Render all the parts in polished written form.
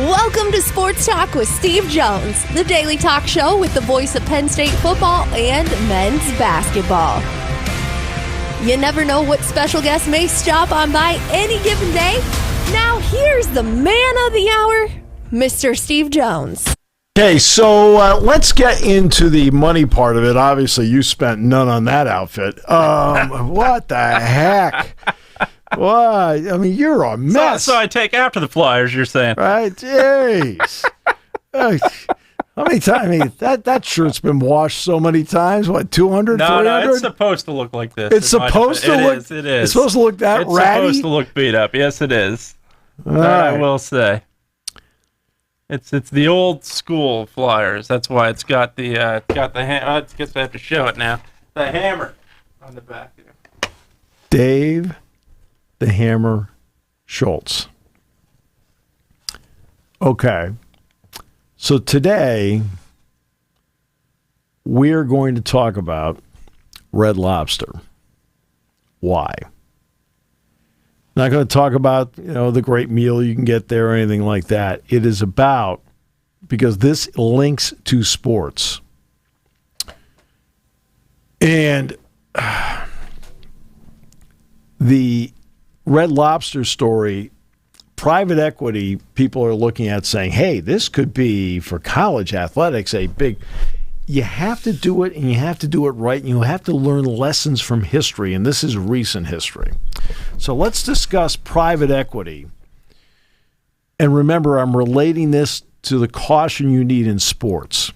Welcome to Sports Talk with Steve Jones, the daily talk show with the voice of Penn State football and men's basketball. You never know what special guest may stop on by any given day. Now here's the man of the hour, Mr. Steve Jones. Okay, so let's get into the money part of it. Obviously, you spent none on that outfit. What the heck? What? I mean, you're a mess. So I take after the Flyers, you're saying. Right? Jeez. How many times? I mean, that shirt's been washed so many times. What, 200, 300? No, it's supposed to look like this. It's supposed to look. It is. It's supposed to look that ratty. It's supposed to look beat up. Yes, it is. All That right. I will say. It's the old school Flyers. That's why it's got the I guess I have to show it now. The hammer on the back there. Dave the Hammer Schultz. Okay. So today, we're going to talk about Red Lobster. Why? Not going to talk about, the great meal you can get there or anything like that. It is about, because this links to sports. And the Red Lobster story, private equity people are looking at saying, hey, this could be for college athletics a big. You have to do it, and you have to do it right, and you have to learn lessons from history, and this is recent history. So let's discuss private equity. And remember, I'm relating this to the caution you need in sports.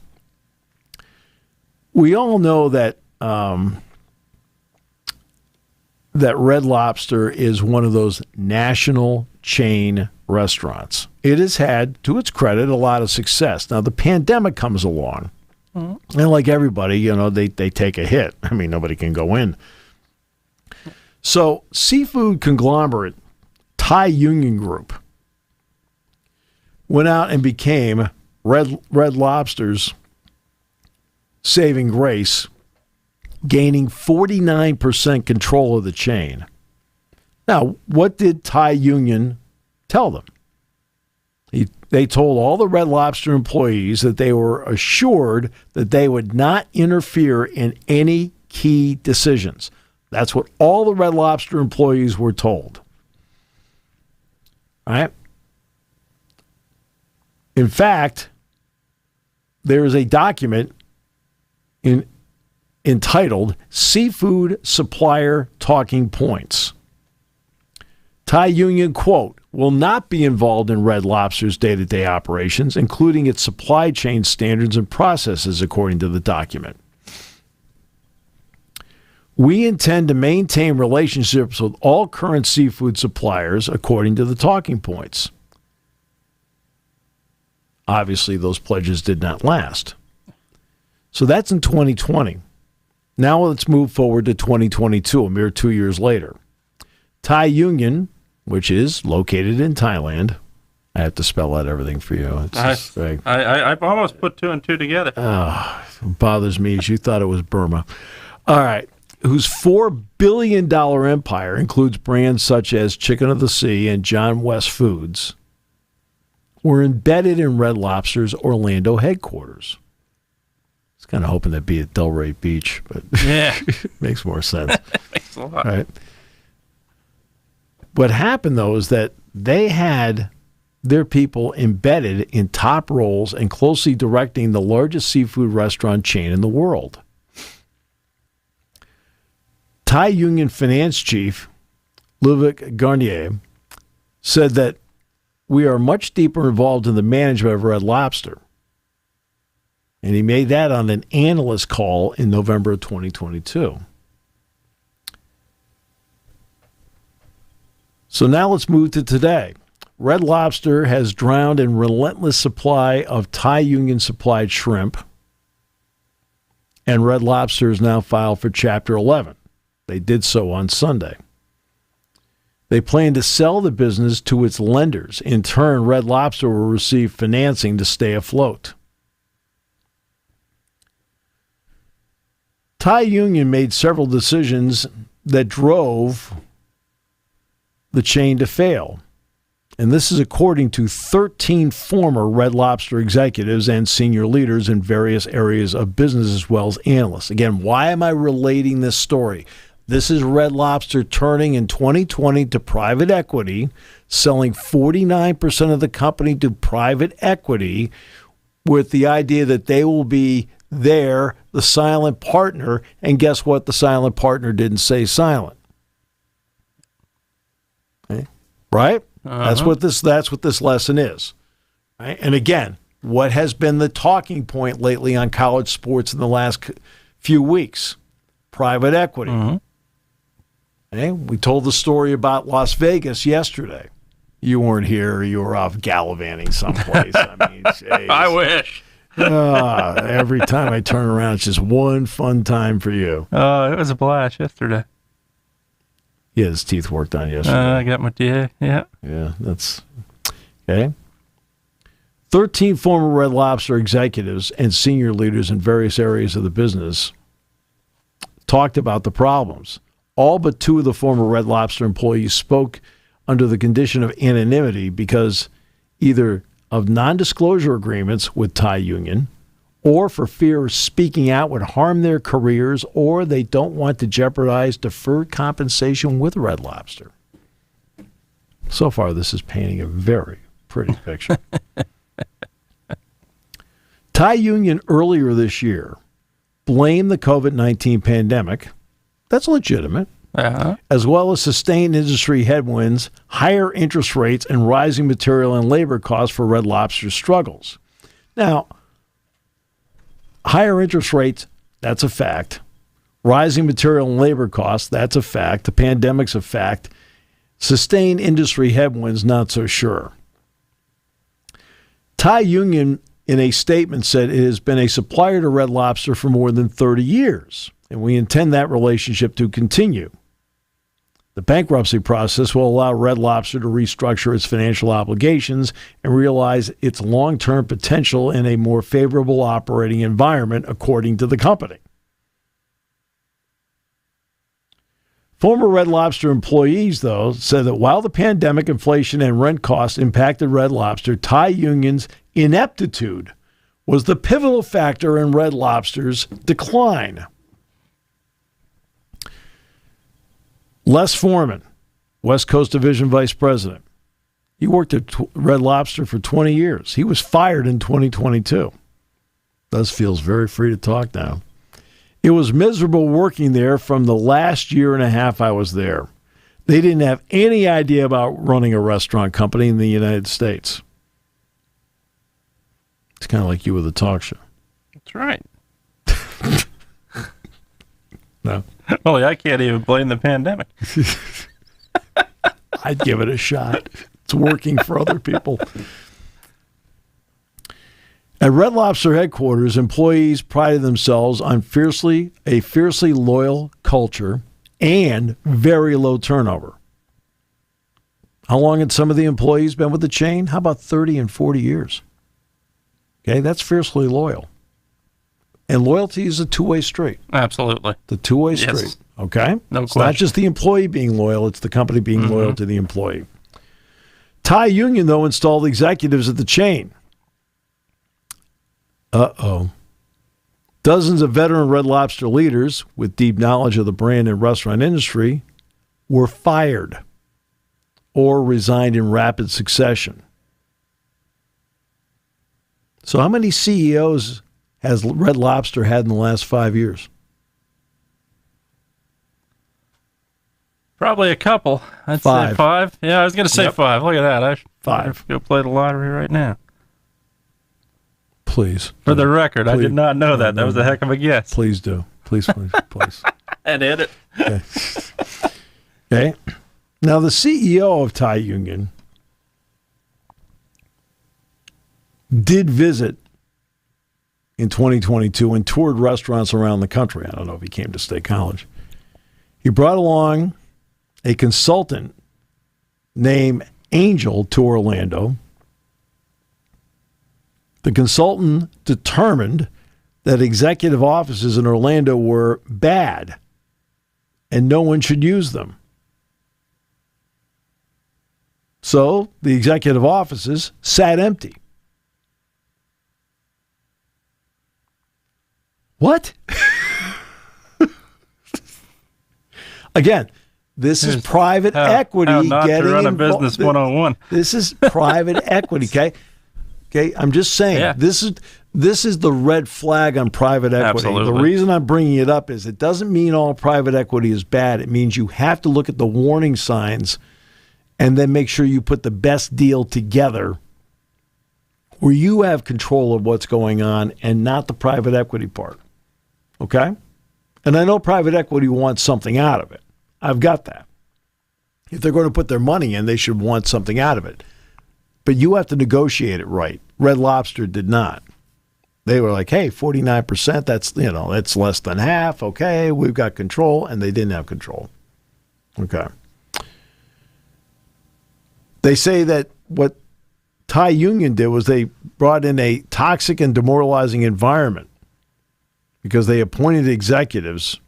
We all know that that Red Lobster is one of those national chain restaurants. It has had, to its credit, a lot of success. Now, the pandemic comes along, and like everybody, they take a hit. I mean, nobody can go in. So, seafood conglomerate Thai Union Group went out and became Red Lobster's saving grace, gaining 49% control of the chain. Now, what did Thai Union tell them? They told all the Red Lobster employees that they were assured that they would not interfere in any key decisions. That's what all the Red Lobster employees were told. All right? In fact, there is a document entitled Seafood Supplier Talking Points. Thai Union, quote, will not be involved in Red Lobster's day-to-day operations, including its supply chain standards and processes, according to the document. We intend to maintain relationships with all current seafood suppliers, according to the talking points. Obviously, those pledges did not last. So that's in 2020. Now let's move forward to 2022, a mere 2 years later. Thai Union, which is located in Thailand. I have to spell out everything for you. I almost put two and two together. It bothers me as you thought it was Burma. All right. Whose $4 billion empire includes brands such as Chicken of the Sea and John West Foods, were embedded in Red Lobster's Orlando headquarters. I was kind of hoping that'd be at Delray Beach, but Yeah. it makes more sense. Makes a lot. Right. What happened, though, is that they had their people embedded in top roles and closely directing the largest seafood restaurant chain in the world. Thai Union finance chief Ludovic Garnier said that we are much deeper involved in the management of Red Lobster. And he made that on an analyst call in November of 2022. So now let's move to today. Red Lobster has drowned in relentless supply of Thai Union supplied shrimp, and Red Lobster is now filed for Chapter 11. They did so on Sunday. They plan to sell the business to its lenders. In turn, Red Lobster will receive financing to stay afloat. Thai Union made several decisions that drove the chain to fail. And this is according to 13 former Red Lobster executives and senior leaders in various areas of business as well as analysts. Again, why am I relating this story? This is Red Lobster turning in 2020 to private equity, selling 49% of the company to private equity with the idea that they will be there, the silent partner. And guess what? The silent partner didn't stay silent. Okay. Right? That's what this lesson is. Right? And again, what has been the talking point lately on college sports in the last few weeks? Private equity. Okay? We told the story about Las Vegas yesterday. You weren't here. You were off gallivanting someplace. I mean, geez. I wish. Every time I turn around, it's just one fun time for you. It was a blast yesterday. Yeah, his teeth worked on yesterday. I got my DA, yeah. Yeah, that's okay. 13 former Red Lobster executives and senior leaders in various areas of the business talked about the problems. All but 2 of the former Red Lobster employees spoke under the condition of anonymity because either of non-disclosure agreements with Thai Union or for fear of speaking out would harm their careers, or they don't want to jeopardize deferred compensation with Red Lobster. So far, this is painting a very pretty picture. Thai Union earlier this year blamed the COVID-19 pandemic. That's legitimate. As well as sustained industry headwinds, higher interest rates, and rising material and labor costs for Red Lobster's struggles. Now, higher interest rates, that's a fact. Rising material and labor costs, that's a fact. The pandemic's a fact. Sustained industry headwinds, not so sure. Thai Union, in a statement, said it has been a supplier to Red Lobster for more than 30 years, and we intend that relationship to continue. The bankruptcy process will allow Red Lobster to restructure its financial obligations and realize its long-term potential in a more favorable operating environment, according to the company. Former Red Lobster employees, though, said that while the pandemic, inflation, and rent costs impacted Red Lobster, Thai Union's ineptitude was the pivotal factor in Red Lobster's decline. Les Foreman, West Coast Division Vice President. He worked at Red Lobster for 20 years. He was fired in 2022. Thus feels very free to talk now. It was miserable working there from the last year and a half I was there. They didn't have any idea about running a restaurant company in the United States. It's kind of like you with a talk show. That's right. No. Well, I can't even blame the pandemic. I'd give it a shot. It's working for other people. At Red Lobster headquarters, employees prided themselves on a fiercely loyal culture and very low turnover. How long had some of the employees been with the chain? How about 30 and 40 years? Okay, that's fiercely loyal. And loyalty is a two-way street. Absolutely. The two-way street. Okay? No It's question. not just the employee being loyal, it's the company being loyal to the employee. Thai Union, though, installed executives at the chain. Dozens of veteran Red Lobster leaders with deep knowledge of the brand and restaurant industry were fired or resigned in rapid succession. So how many CEOs has Red Lobster had in the last 5 years? Probably a couple. I'd Five. say 5. Yeah, I was going to say Yep. 5. Look at that. I should 5. go play the lottery right now. Please. For the record, I Please. did not know that. That was a heck of a guess. Please do. Please. And hit it. Okay. Now, the CEO of Thai Union did visit in 2022 and toured restaurants around the country. I don't know if he came to State College. He brought along a consultant named Angel to Orlando. The consultant determined that executive offices in Orlando were bad and no one should use them. So the executive offices sat empty. What? Again, this is private equity how not getting to run a involved. business 101. This is private equity, okay? Okay, I'm just saying, Yeah. this is the red flag on private equity. Absolutely. The reason I'm bringing it up is it doesn't mean all private equity is bad. It means you have to look at the warning signs and then make sure you put the best deal together where you have control of what's going on and not the private equity part. Okay? And I know private equity wants something out of it. I've got that. If they're going to put their money in, they should want something out of it. But you have to negotiate it right. Red Lobster did not. They were like, hey, 49%, that's less than half. Okay, we've got control, and they didn't have control. Okay. They say that what Thai Union did was they brought in a toxic and demoralizing environment because they appointed executives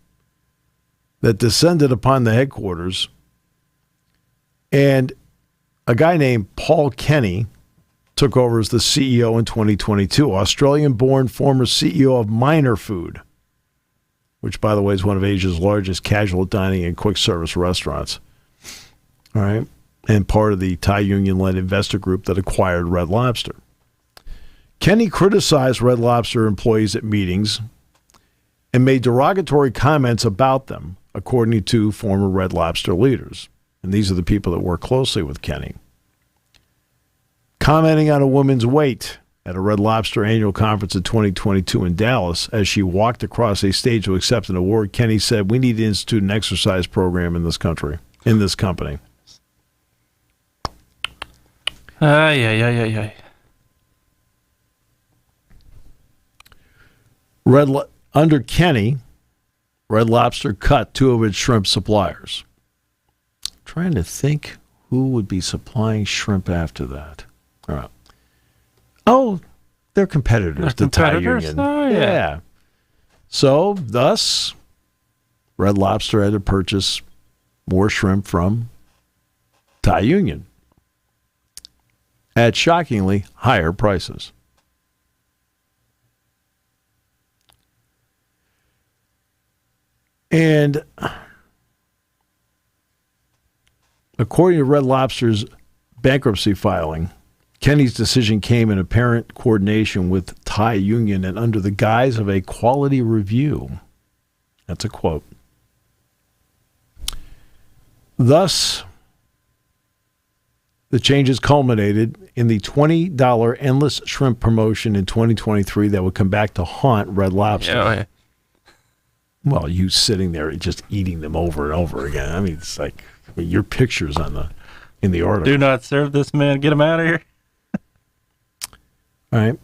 that descended upon the headquarters, and a guy named Paul Kenny took over as the CEO in 2022, Australian-born former CEO of Minor Food, which, by the way, is one of Asia's largest casual dining and quick service restaurants. All right, and part of the Thai Union-led investor group that acquired Red Lobster. Kenny criticized Red Lobster employees at meetings and made derogatory comments about them, according to former Red Lobster leaders. And these are the people that work closely with Kenny. Commenting on a woman's weight at a Red Lobster annual conference in 2022 in Dallas, as she walked across a stage to accept an award, Kenny said, "We need to institute an exercise program in this country, in this company." Yeah. Under Kenny, Red Lobster cut 2 of its shrimp suppliers. I'm trying to think who would be supplying shrimp after that. All right. Oh, they're competitors, the Thai Union. Oh, yeah. So, thus, Red Lobster had to purchase more shrimp from Thai Union at shockingly higher prices. And according to Red Lobster's bankruptcy filing, Kenny's decision came in apparent coordination with Thai Union and under the guise of a quality review. That's a quote. Thus, the changes culminated in the $20 endless shrimp promotion in 2023 that would come back to haunt Red Lobster. Yeah. Well, you sitting there and just eating them over and over again. I mean, it's like your pictures in the article. Do not serve this man. Get him out of here. All right.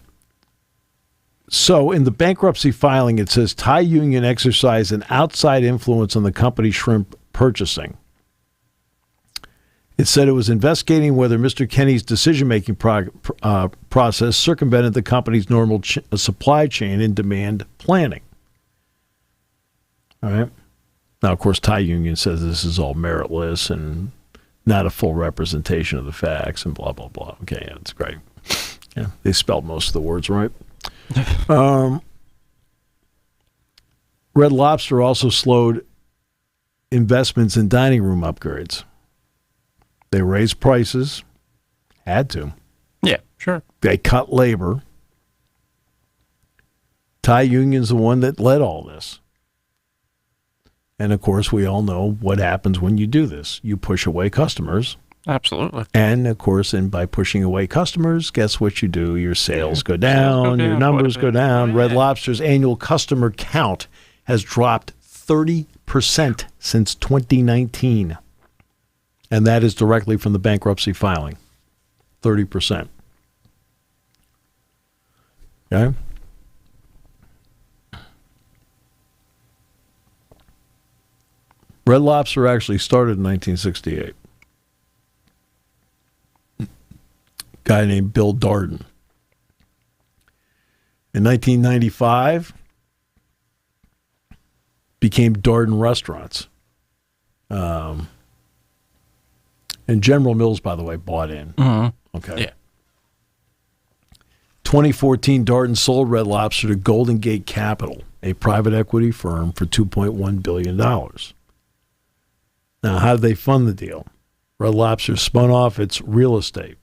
So in the bankruptcy filing, it says Thai Union exercised an outside influence on the company's shrimp purchasing. It said it was investigating whether Mr. Kenny's decision-making process circumvented the company's normal supply chain and demand planning. All right. Now, of course, Thai Union says this is all meritless and not a full representation of the facts and blah, blah, blah. Okay, yeah, that's great. Yeah, they spelled most of the words right. Red Lobster also slowed investments in dining room upgrades. They raised prices, had to. Yeah, sure. They cut labor. Thai Union's the one that led all this. And, of course, we all know what happens when you do this. You push away customers. Absolutely. And, of course, by pushing away customers, guess what you do? Your sales go down, your numbers go down. Red Lobster's annual customer count has dropped 30% since 2019. And that is directly from the bankruptcy filing. 30%. Okay? Red Lobster actually started in 1968. A guy named Bill Darden. In 1995, became Darden Restaurants. And General Mills, by the way, bought in. Mm-hmm. Okay. Yeah. 2014, Darden sold Red Lobster to Golden Gate Capital, a private equity firm, for $2.1 billion. Now, how did they fund the deal? Red Lobster spun off its real estate.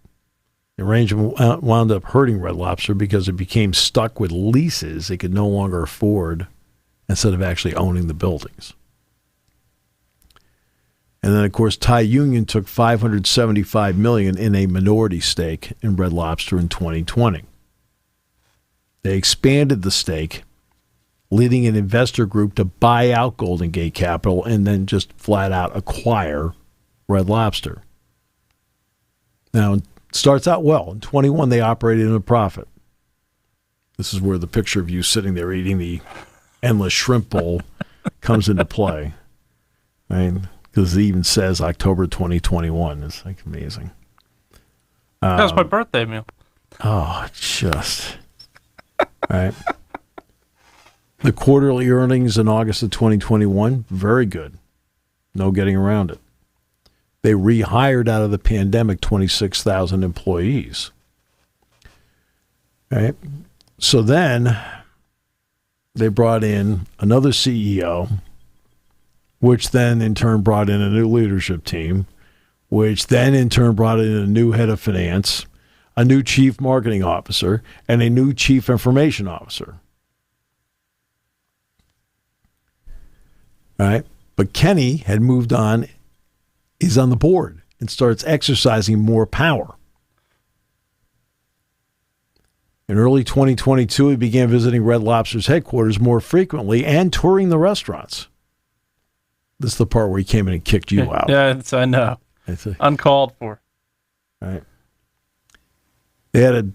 The arrangement wound up hurting Red Lobster because it became stuck with leases it could no longer afford instead of actually owning the buildings. And then, of course, Thai Union took $575 million in a minority stake in Red Lobster in 2020. They expanded the stake, leading an investor group to buy out Golden Gate Capital and then just flat out acquire Red Lobster. Now, it starts out well. In 21, they operated in a profit. This is where the picture of you sitting there eating the endless shrimp bowl comes into play. Right? Because it even says October 2021. It's like amazing. That was my birthday meal. Oh, just... right. The quarterly earnings in August of 2021, very good. No getting around it. They rehired out of the pandemic 26,000 employees. Right. So then they brought in another CEO, which then in turn brought in a new leadership team, which then in turn brought in a new head of finance, a new chief marketing officer, and a new chief information officer. All right. But Kenny had moved on. He's on the board and starts exercising more power. In early 2022, he began visiting Red Lobster's headquarters more frequently and touring the restaurants. This is the part where he came in and kicked you out. Yeah, I know. Uncalled for. All right. They had a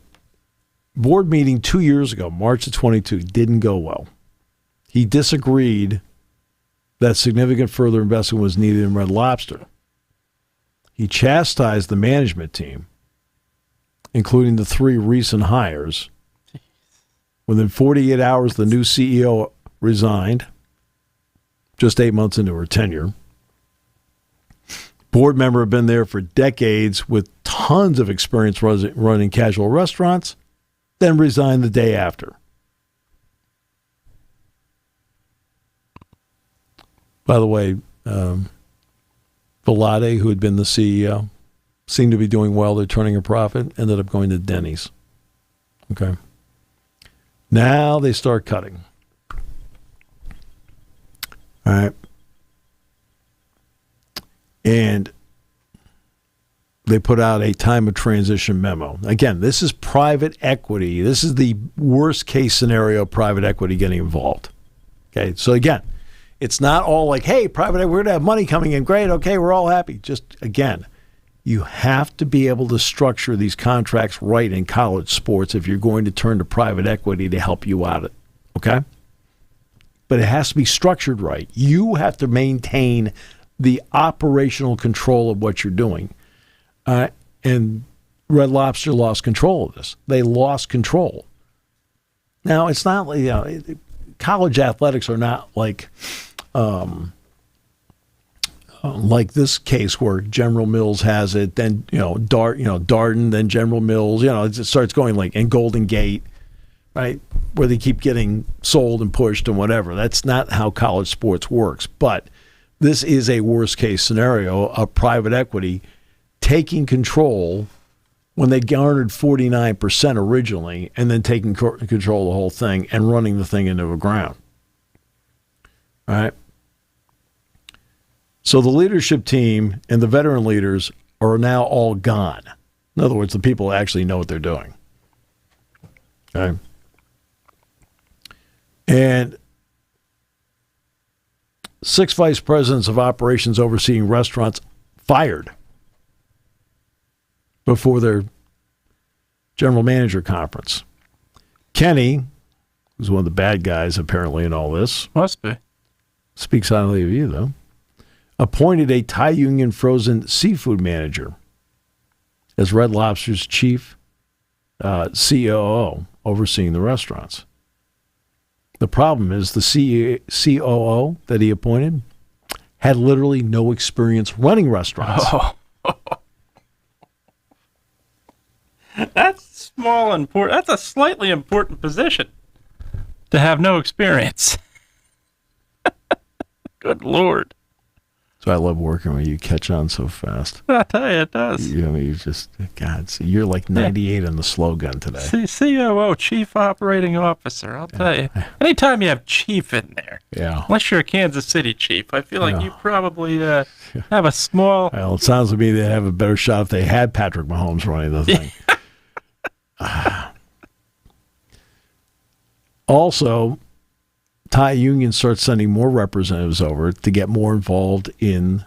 board meeting 2 years ago, March of 22. Didn't go well. He disagreed that significant further investment was needed in Red Lobster. He chastised the management team, including the 3 recent hires. Within 48 hours, the new CEO resigned, just 8 months into her tenure. Board member had been there for decades with tons of experience running casual restaurants, then resigned the day after. By the way, Velade, who had been the CEO, seemed to be doing well. They're turning a profit, ended up going to Denny's. Okay. Now they start cutting. All right. And they put out a time of transition memo. Again, this is private equity. This is the worst case scenario of private equity getting involved. Okay. So again, it's not all like, hey, private equity, we're going to have money coming in. Great. Okay. We're all happy. Just again, you have to be able to structure these contracts right in college sports if you're going to turn to private equity to help you out. Okay. But it has to be structured right. You have to maintain the operational control of what you're doing. And Red Lobster lost control of this. They lost control. Now, it's not like, college athletics are not like this case where General Mills has it, then, Darden, then General Mills, it starts going like, and Golden Gate, right, where they keep getting sold and pushed and whatever. That's not how college sports works. But this is a worst case scenario of private equity taking control when they garnered 49% originally and then taking control of the whole thing and running the thing into the ground. All right. So the leadership team and the veteran leaders are now all gone. In other words, the people actually know what they're doing. Okay. And 6 vice presidents of operations overseeing restaurants fired before their general manager conference. Kenny, who's one of the bad guys apparently in all this, Must be. speaks highly of you, though, appointed a Thai Union frozen seafood manager as Red Lobster's chief COO overseeing the restaurants. The problem is the COO that he appointed had literally no experience running restaurants. Oh. small important. That's a slightly important position to have no experience. Good Lord. So I love working with you. Catch on so fast. I tell you, it does. You just, God, see, you're like 98 on the slow gun today. COO, Chief Operating Officer. I'll tell you. Anytime you have chief in there, unless you're a Kansas City chief, I feel like you probably have a small... Well, it sounds to me they'd have a better shot if they had Patrick Mahomes running the thing. Also, Thai Union starts sending more representatives over to get more involved in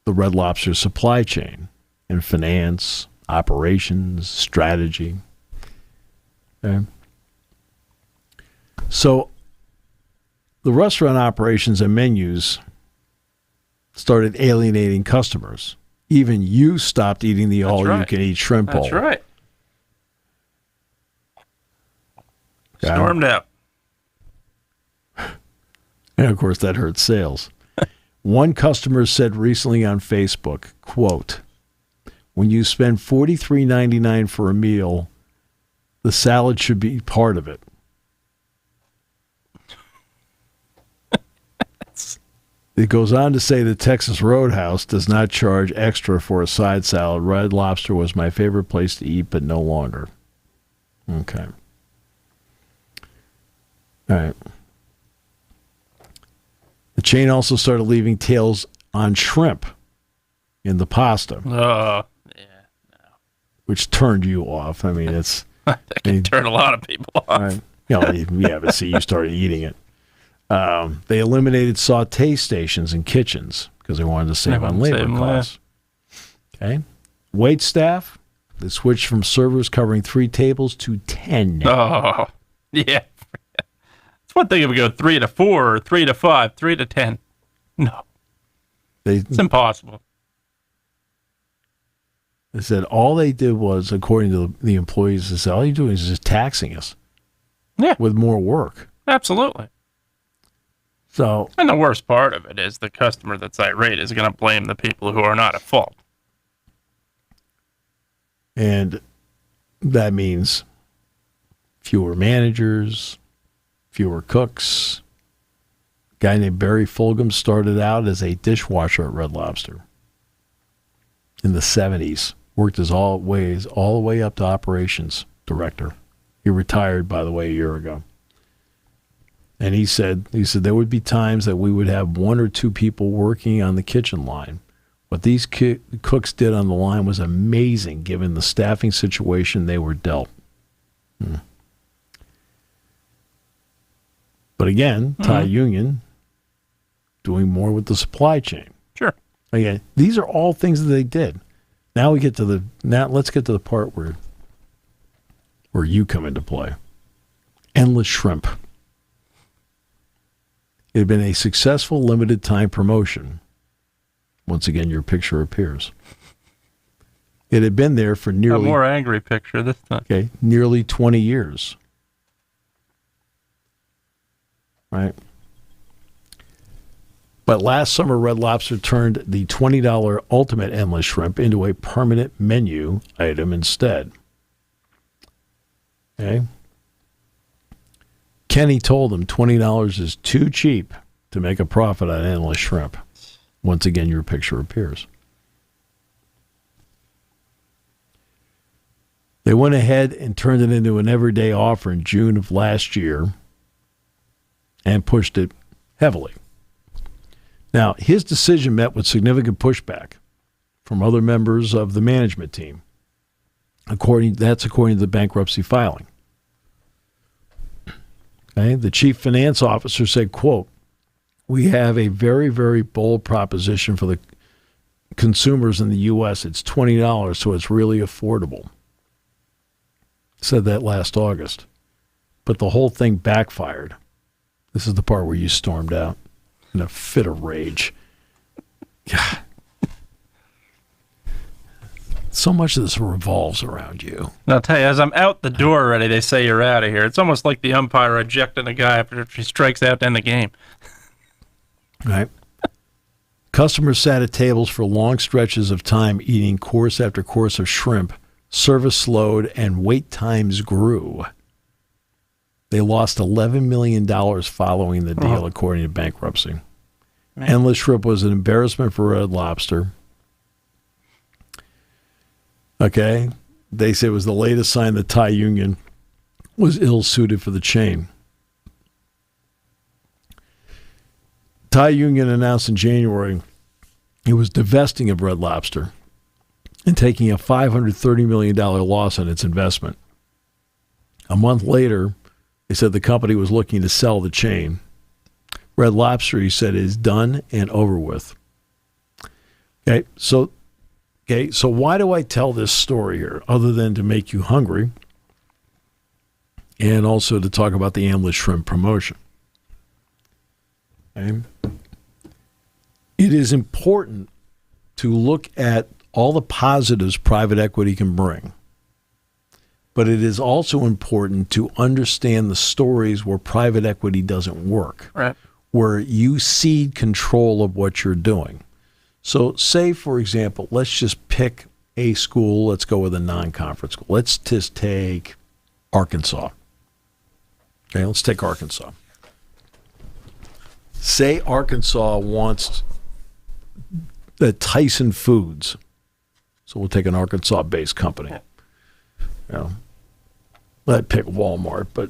the Red Lobster supply chain, in finance, operations, strategy. Okay. So the restaurant operations and menus started alienating customers. Even you stopped eating the all-you-can-eat shrimp bowl. That's right. Stormed out. And, of course, that hurt sales. One customer said recently on Facebook, quote, "When you spend $43.99 for a meal, the salad should be part of it." It goes on to say the Texas Roadhouse does not charge extra for a side salad. Red Lobster was my favorite place to eat, but no longer. Okay. All right. The chain also started leaving tails on shrimp in the pasta. Oh, yeah. No. Which turned you off. I mean, it's... that can turn a lot of people off. Right. Yeah, but see, you started eating it. They eliminated sauté stations in kitchens because they wanted to save on labor costs. Okay. Wait staff, they switched from servers covering 3 tables to 10. Oh, yeah. It's one thing if we go 3 to 4 or 3 to 5, 3 to 10. No. It's impossible. They said all they did was, according to the employees, they said, all you're doing is just taxing us with more work. Absolutely. So, and the worst part of it is the customer that's irate is going to blame the people who are not at fault. And that means fewer managers, fewer cooks. A guy named Barry Fulgham started out as a dishwasher at Red Lobster in the 70s. Worked his all the way up to operations director. He retired, by the way, a year ago. And he said there would be times that we would have 1 or 2 people working on the kitchen line. What these cooks did on the line was amazing given the staffing situation they were dealt. But again, Thai Union doing more with the supply chain. Sure. Again, these are all things that they did. Now let's get to the part where you come into play. Endless shrimp. It had been a successful limited time promotion. Once again, your picture appears. It had been there for nearly... A more angry picture this time. Okay, nearly 20 years. Right? But last summer, Red Lobster turned the $20 Ultimate Endless Shrimp into a permanent menu item instead. Okay? Kenny told them $20 is too cheap to make a profit on endless shrimp. Once again, your picture appears. They went ahead and turned it into an everyday offer in June of last year and pushed it heavily. Now, his decision met with significant pushback from other members of the management team. According to the bankruptcy filing. Okay, the chief finance officer said, quote, "We have a very, very bold proposition for the consumers in the U.S. It's $20, so it's really affordable." Said that last August. But the whole thing backfired. This is the part where you stormed out in a fit of rage. God. So much of this revolves around you. And I'll tell you, as I'm out the door already, they say you're out of here. It's almost like the umpire ejecting a guy after he strikes out to end the game. Right. Customers sat at tables for long stretches of time eating course after course of shrimp service slowed, and wait times grew. They lost $11 million following the deal, according to bankruptcy. Man. Endless Shrimp was an embarrassment for Red Lobster. Okay? They say it was the latest sign the Thai union was ill-suited for the chain. Thai union announced in January it was divesting of Red Lobster and taking a $530 million loss on its investment. A month later, they said the company was looking to sell the chain. Red Lobster, he said, is done and over with. Okay, so why do I tell this story here other than to make you hungry and also to talk about the Endless Shrimp promotion? Okay. It is important to look at all the positives private equity can bring. But it is also important to understand the stories where private equity doesn't work, right, where you cede control of what you're doing. So say, for example, let's just pick a school. Let's go with a non-conference school. Let's just take Arkansas. Okay, let's take Arkansas. Say Arkansas wants the Tyson Foods. So we'll take an Arkansas-based company. I'd pick Walmart, but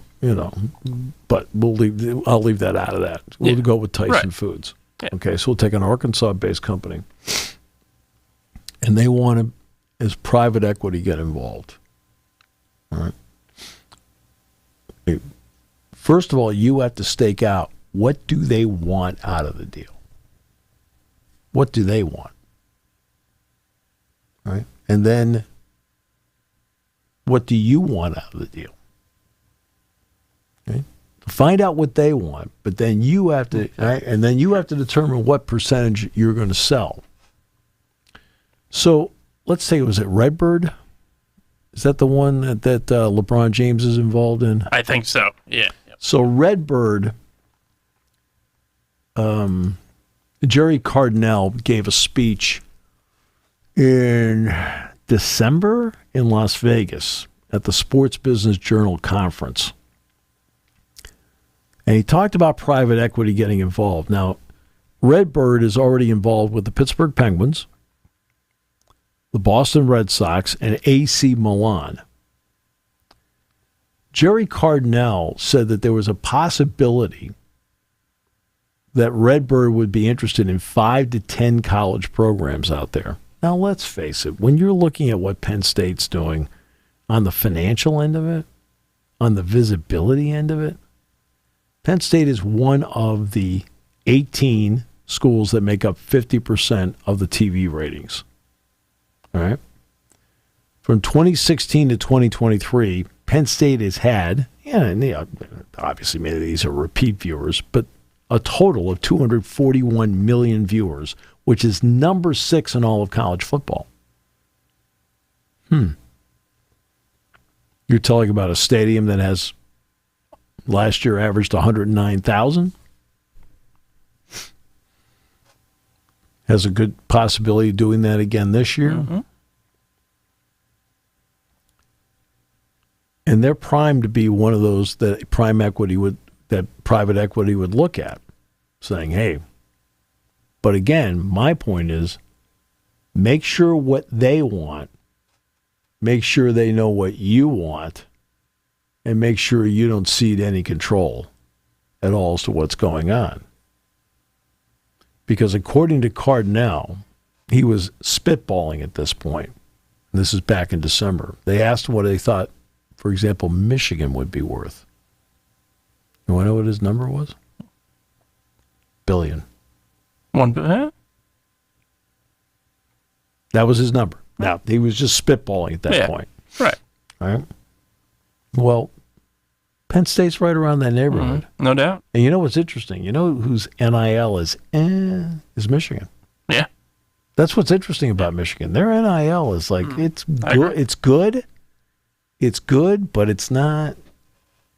I'll leave that out of that. We'll go with Tyson Foods. Yeah. Okay, so we'll take an Arkansas-based company, and they want to, as private equity, get involved. All right. First of all, you have to stake out what do they want out of the deal. What do they want? All right, and then what do you want out of the deal? Okay. Find out what they want, but then you have to, right? And then you have to determine what percentage you're going to sell. So let's say, was it Redbird? Is that the one that LeBron James is involved in? I think so. Yeah. So Redbird, Jerry Cardinal gave a speech in December in Las Vegas at the Sports Business Journal conference. And he talked about private equity getting involved. Now, Redbird is already involved with the Pittsburgh Penguins, the Boston Red Sox, and AC Milan. Jerry Cardinal said that there was a possibility that Redbird would be interested in 5 to 10 college programs out there. Now, let's face it, when you're looking at what Penn State's doing on the financial end of it, on the visibility end of it, Penn State is one of the 18 schools that make up 50% of the TV ratings. All right? From 2016 to 2023, Penn State has had, obviously many of these are repeat viewers, but a total of 241 million viewers, which is number 6 in all of college football. You're talking about a stadium that has last year averaged 109,000. Has a good possibility of doing that again this year. Mm-hmm. And they're primed to be one of those that private equity would look at, saying, hey, but again, my point is, make sure what they want, make sure they know what you want, and make sure you don't cede any control at all as to what's going on. Because according to Cardinal, he was spitballing at this point. And this is back in December. They asked what they thought, for example, Michigan would be worth. You want to know what his number was? $1 billion. That was his number. Now, he was just spitballing at that point. Right. All right. Well, Penn State's right around that neighborhood. Mm-hmm. No doubt. And you know what's interesting? You know whose NIL is Michigan. Yeah. That's what's interesting about Michigan. Their NIL is like, it's good. It's good. It's good, but it's not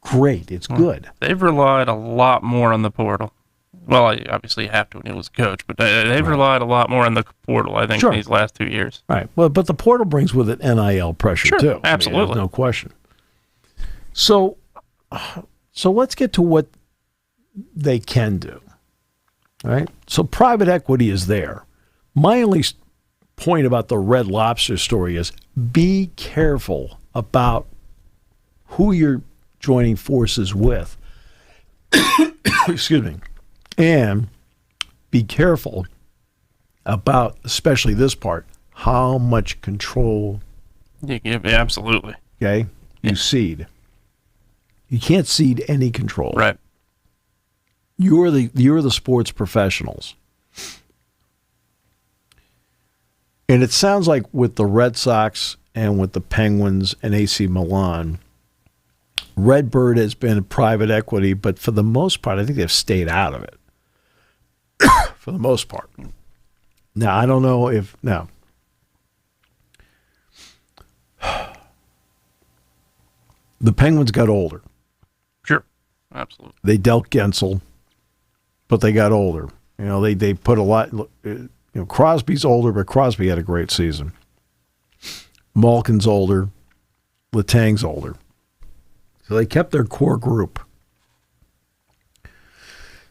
great. It's good. They've relied a lot more on the portal. Well, I obviously have to when he was coach, but they've relied a lot more on the portal, I think, in these last 2 years. Right. Well, but the portal brings with it NIL pressure, too. Absolutely. There's no question. So let's get to what they can do. All right. So private equity is there. My only point about the Red Lobster story is be careful about who you're joining forces with. Excuse me. And be careful about, especially this part, how much control absolutely. Okay, you cede. You can't cede any control. Right. You're the sports professionals. And it sounds like with the Red Sox and with the Penguins and AC Milan, Redbird has been private equity, but for the most part, I think they've stayed out of it. For the most part. Now, I don't know if... Now, the Penguins got older. Sure. Absolutely. They dealt Gensel, but they got older. They put a lot... Crosby's older, but Crosby had a great season. Malkin's older. Letang's older. So they kept their core group.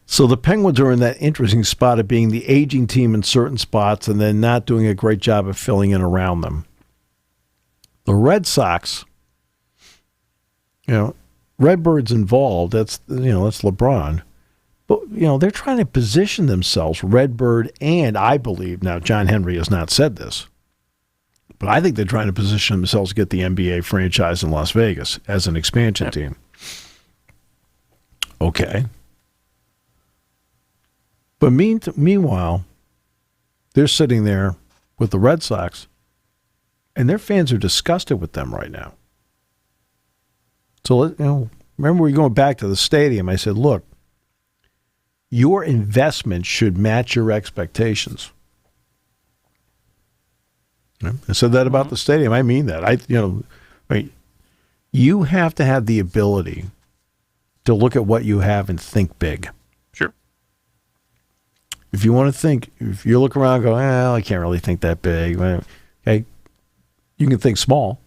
So the Penguins are in that interesting spot of being the aging team in certain spots and then not doing a great job of filling in around them. The Red Sox, Redbird's involved. That's LeBron. But, they're trying to position themselves, Redbird, and I believe, now John Henry has not said this, but I think they're trying to position themselves to get the NBA franchise in Las Vegas as an expansion team. Okay. But meanwhile, they're sitting there with the Red Sox, and their fans are disgusted with them right now. So, remember we going back to the stadium, I said, look, your investment should match your expectations. I said that about the stadium. I mean that. You have to have the ability to look at what you have and think big. Sure. If you want to think, if you look around and go, I can't really think that big. Okay, you can think small.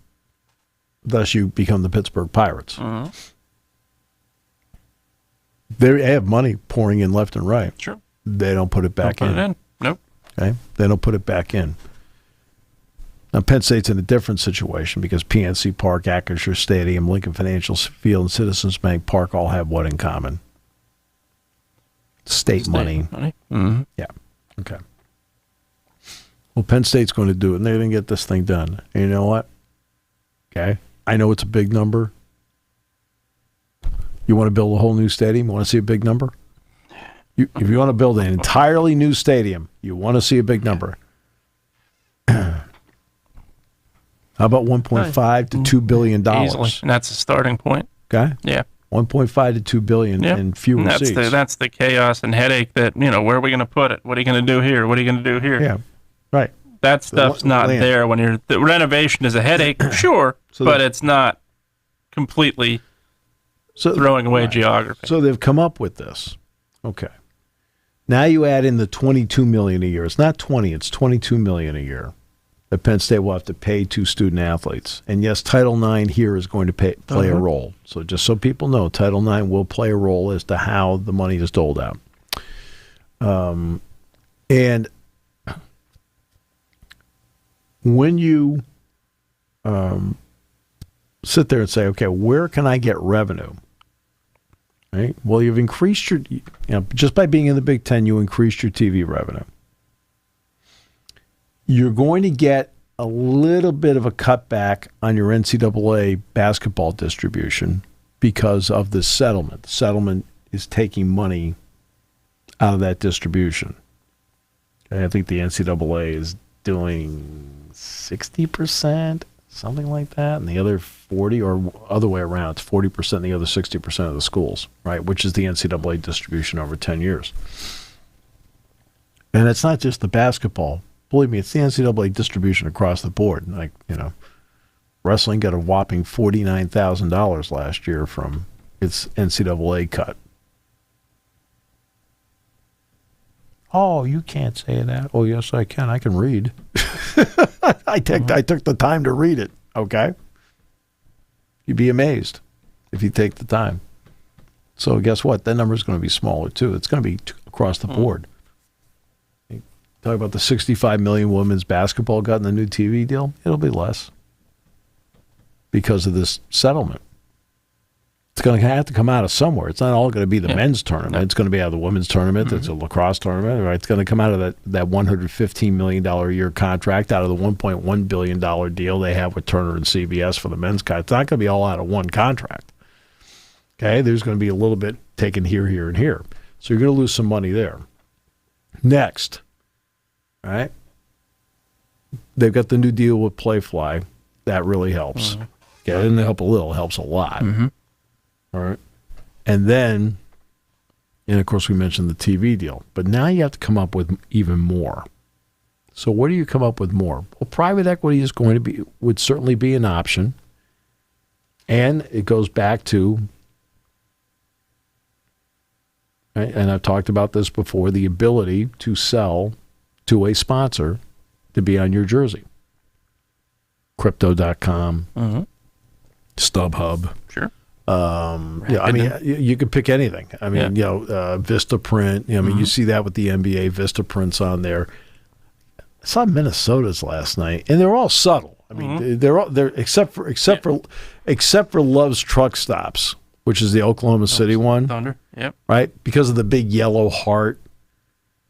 Thus, you become the Pittsburgh Pirates. Uh-huh. They have money pouring in left and right. Sure. They don't put it back in. Nope. Okay, they don't put it back in. Now, Penn State's in a different situation because PNC Park, Acrisure Stadium, Lincoln Financial Field, and Citizens Bank Park all have what in common? State money. Mm-hmm. Yeah. Okay. Well, Penn State's going to do it, and they're going to get this thing done. And you know what? Okay. I know it's a big number. You want to build a whole new stadium? You want to see a big number? If you want to build an entirely new stadium, you want to see a big number. How about $1.5 to $2 billion? Easily. And that's a starting point. Okay. Yeah. 1.5 to $2 billion in fewer seats. That's the chaos and headache that, where are we going to put it? What are you going to do here? What are you going to do here? Yeah. Right. That stuff's not there when the renovation is a headache, sure, but it's not completely throwing away geography. So they've come up with this. Okay. Now you add in the $22 million a year. It's not 20, it's $22 million a year that Penn State will have to pay to student athletes. And yes, Title IX here is going to play a role. So just so people know, Title IX will play a role as to how the money is doled out. And when you sit there and say, okay, where can I get revenue? Right? Well, you've increased your, just by being in the Big Ten, you increased your TV revenue. You're going to get a little bit of a cutback on your NCAA basketball distribution because of the settlement. The settlement is taking money out of that distribution. And I think the NCAA is doing 60%, something like that, and the other 40, or other way around, it's 40% and the other 60% of the schools, right, which is the NCAA distribution over 10 years. And it's not just the basketball. Believe me, it's the NCAA distribution across the board. Like, wrestling got a whopping $49,000 last year from its NCAA cut. Oh, you can't say that. Oh, yes, I can. I can read. I took the time to read it. Okay. You'd be amazed if you take the time. So guess what? That number is going to be smaller too. It's going to be across the board. Talk about the 65 million women's basketball got in the new TV deal. It'll be less because of this settlement. It's going to have to come out of somewhere. It's not all going to be the men's tournament. It's going to be out of the women's tournament. It's a lacrosse tournament. Right? It's going to come out of that $115 million a year contract, out of the $1.1 billion deal they have with Turner and CBS for the men's contract. It's not going to be all out of one contract. Okay? There's going to be a little bit taken here, here, and here. So you're going to lose some money there. Next, all right? They've got the new deal with Playfly. That really helps. Yeah, it didn't help a little. It helps a lot. All right. And then, and of course, we mentioned the TV deal. But now you have to come up with even more. So what do you come up with more? Well, private equity is going to would certainly be an option. And it goes back to, right, and I've talked about this before, the ability to sell to a sponsor to be on your jersey. Crypto.com, StubHub. Sure. Yeah, I mean, you could pick anything. I mean, Vistaprint. I mean, you see that with the NBA, Vistaprint's on there. I saw Minnesota's last night, and they're all subtle. I mean, they're except for Love's Truck Stops, which is the Oklahoma City one. Thunder. Yep. Right, because of the big yellow heart.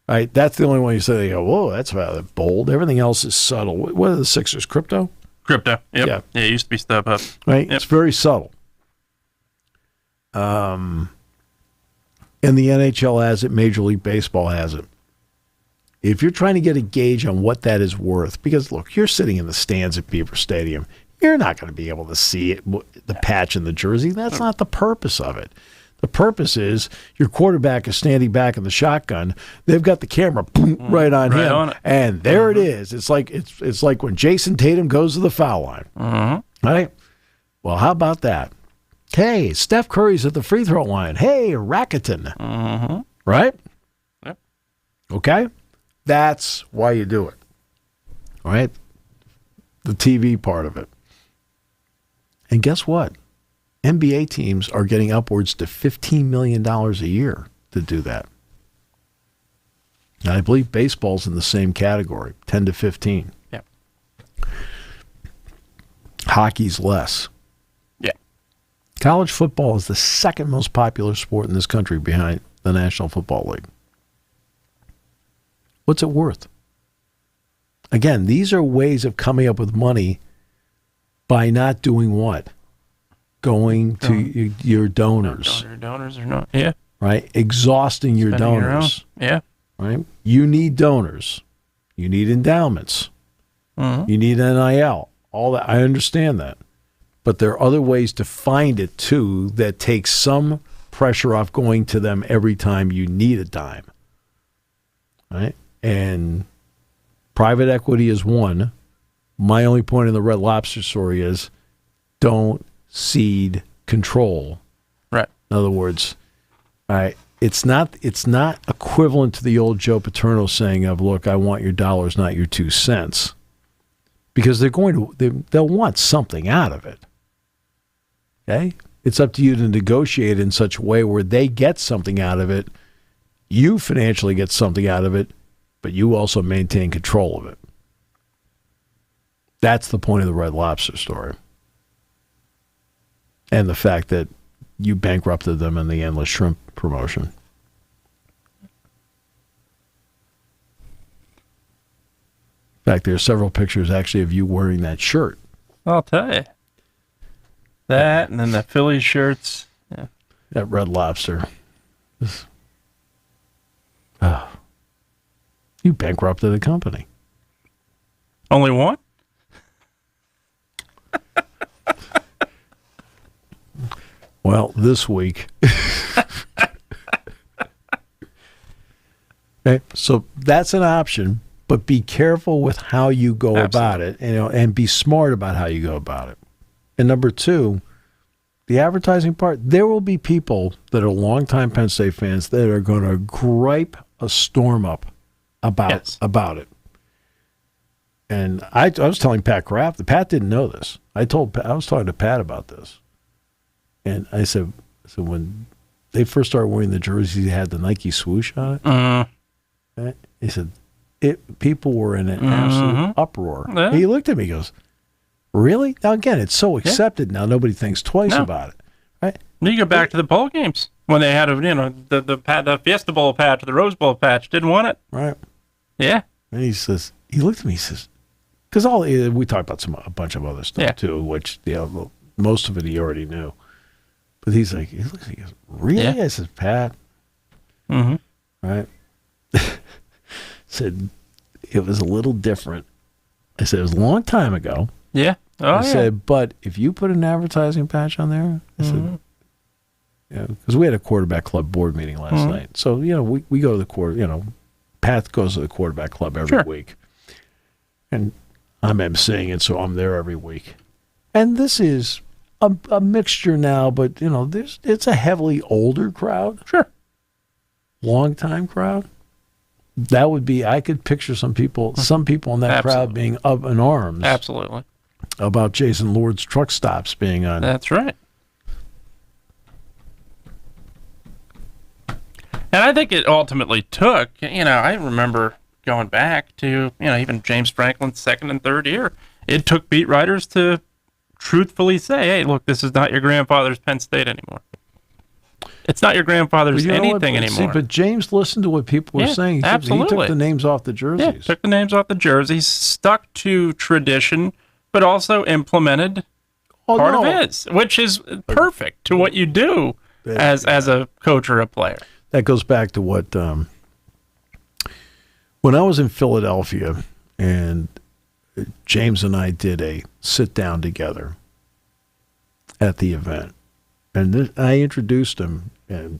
Right, that's the only one you say. They go, whoa, that's rather bold. Everything else is subtle. What are the Sixers? Crypto. Yep. Yeah. It used to be StubHub. Right. It's very subtle. And the NHL has it, Major League Baseball has it. If you're trying to get a gauge on what that is worth, because look, you're sitting in the stands at Beaver Stadium, you're not going to be able to see it, the patch in the jersey. That's not the purpose of it. The purpose is your quarterback is standing back in the shotgun. They've got the camera right on him, and there it is. It's like when Jason Tatum goes to the foul line. Right? Well, how about that? Hey, Steph Curry's at the free throw line. Hey, Rakuten. Right? Yep. Okay? That's why you do it. All right? The TV part of it. And guess what? NBA teams are getting upwards to $15 million a year to do that. And I believe baseball's in the same category, 10 to 15. Yeah. Hockey's less. Yeah. College football is the second most popular sport in this country behind the National Football League. What's it worth? Again, these are ways of coming up with money by not doing what? Going to your donors. Donors or not. Yeah. Right? Exhausting your donors. Yeah. Right? You need donors. You need endowments. You need NIL. All that. I understand that. But there are other ways to find it, too, that take some pressure off going to them every time you need a dime. Right? And private equity is one. My only point in the Red Lobster story is don't cede control. Right. In other words, all right, it's not equivalent to the old Joe Paterno saying of, look, I want your dollars, not your 2 cents. Because they'll want something out of it. Okay? It's up to you to negotiate in such a way where they get something out of it, you financially get something out of it, but you also maintain control of it. That's the point of the Red Lobster story. And the fact that you bankrupted them in the endless shrimp promotion. In fact, there are several pictures actually of you wearing that shirt. I'll tell you. That and then the Phillies shirts. Yeah. That Red Lobster. You bankrupted a company. Only one? Well, this week. Okay, so that's an option, but be careful with how you go about it, and be smart about how you go about it. And number two, the advertising part, there will be people that are longtime Penn State fans that are going to gripe a storm up about it. And I was telling Pat Kraft, Pat didn't know this. I was talking to Pat about this. And I said when they first started wearing the jerseys, they had the Nike swoosh on it. Right? He said, people were in an absolute uproar. Yeah. He looked at me, he goes, really? Now, again, it's so accepted now, nobody thinks twice about it. Right? You go back to the bowl games when they had the Fiesta Bowl patch, the Rose Bowl patch. Didn't want it. Right. Yeah. And he looked at me, he says, because we talked about a bunch of other stuff too, which most of it he already knew. But he looks at me, he goes, really? Yeah. I said, Pat. Right. Said it was a little different. I said it was a long time ago. Yeah. I said, but if you put an advertising patch on there, I said, because we had a quarterback club board meeting last night. So, we go to the Pat goes to the quarterback club every week. And I'm emceeing it, so I'm there every week. And this is a mixture now, but, it's a heavily older crowd. Sure. Long time crowd. That would be, I could picture some people in that crowd being up in arms. Absolutely. About Jason Lord's truck stops being on. That's right. And I think it ultimately took, I remember going back to, even James Franklin's second and third year. It took beat writers to truthfully say, hey, look, this is not your grandfather's Penn State anymore. It's not your grandfather's anything anymore. See, but James listened to what people were saying. Absolutely. He took the names off the jerseys. Yeah, took the names off the jerseys, stuck to tradition, but also implemented part of his, which is perfect to what you do as a coach or a player. That goes back to what when I was in Philadelphia and James and I did a sit down together at the event, and I introduced him, and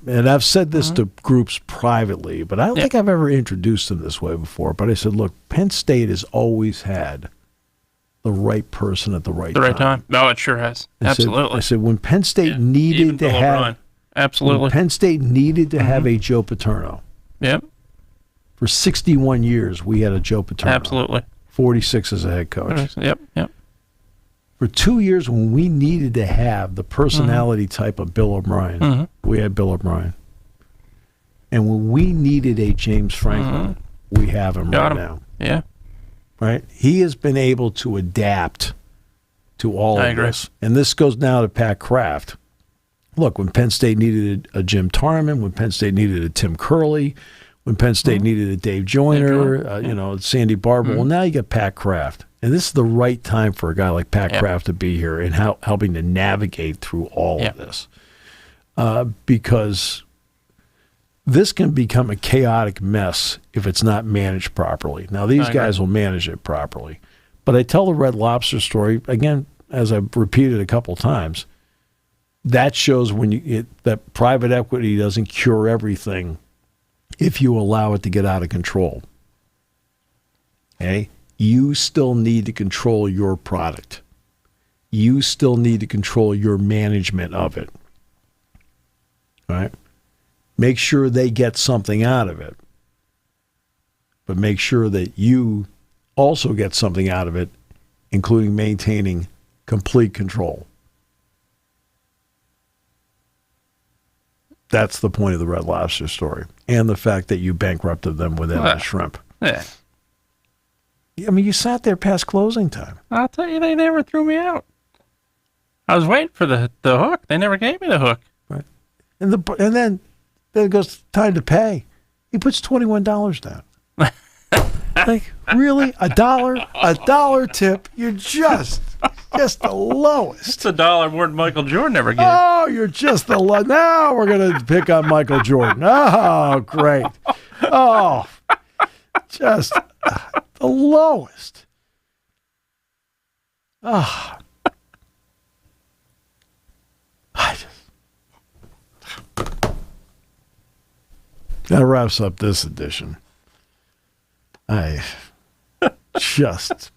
I've said this to groups privately, but I don't think I've ever introduced him this way before. But I said, look, Penn State has always had the right person at the right time. No, it sure has. Absolutely. I said when Penn State needed to have absolutely. When Penn State needed to have a Joe Paterno. Yep. For 61 years, we had a Joe Paterno. Absolutely. 46 as a head coach. Yep. For 2 years, when we needed to have the personality type of Bill O'Brien, we had Bill O'Brien. And when we needed a James Franklin, we have him now. Yeah. Right? He has been able to adapt to all of this. And this goes now to Pat Kraft. Look, when Penn State needed a Jim Tarman, when Penn State needed a Tim Curley, when Penn State needed a Dave Joyner, Sandy Barber, well, now you got Pat Kraft. And this is the right time for a guy like Pat Kraft to be here and helping to navigate through all of this. Because this can become a chaotic mess if it's not managed properly. Now, these guys will manage it properly. But I tell the Red Lobster story, again, as I've repeated a couple times, that shows that private equity doesn't cure everything if you allow it to get out of control. Okay? You still need to control your product. You still need to control your management of it. All right? Make sure they get something out of it. But make sure that you also get something out of it, including maintaining complete control. That's the point of the Red Lobster story. And the fact that you bankrupted them with that shrimp. Yeah. I mean, you sat there past closing time. I'll tell you, they never threw me out. I was waiting for the hook. They never gave me the hook. Right. And then it goes time to pay. He puts $21 down. Like, really? $1 tip? You're just the lowest. It's $1 more than Michael Jordan ever gave. Oh, you're just the lowest. Now we're going to pick on Michael Jordan. Oh, great. Oh, just the lowest. Ah. That wraps up this edition. I just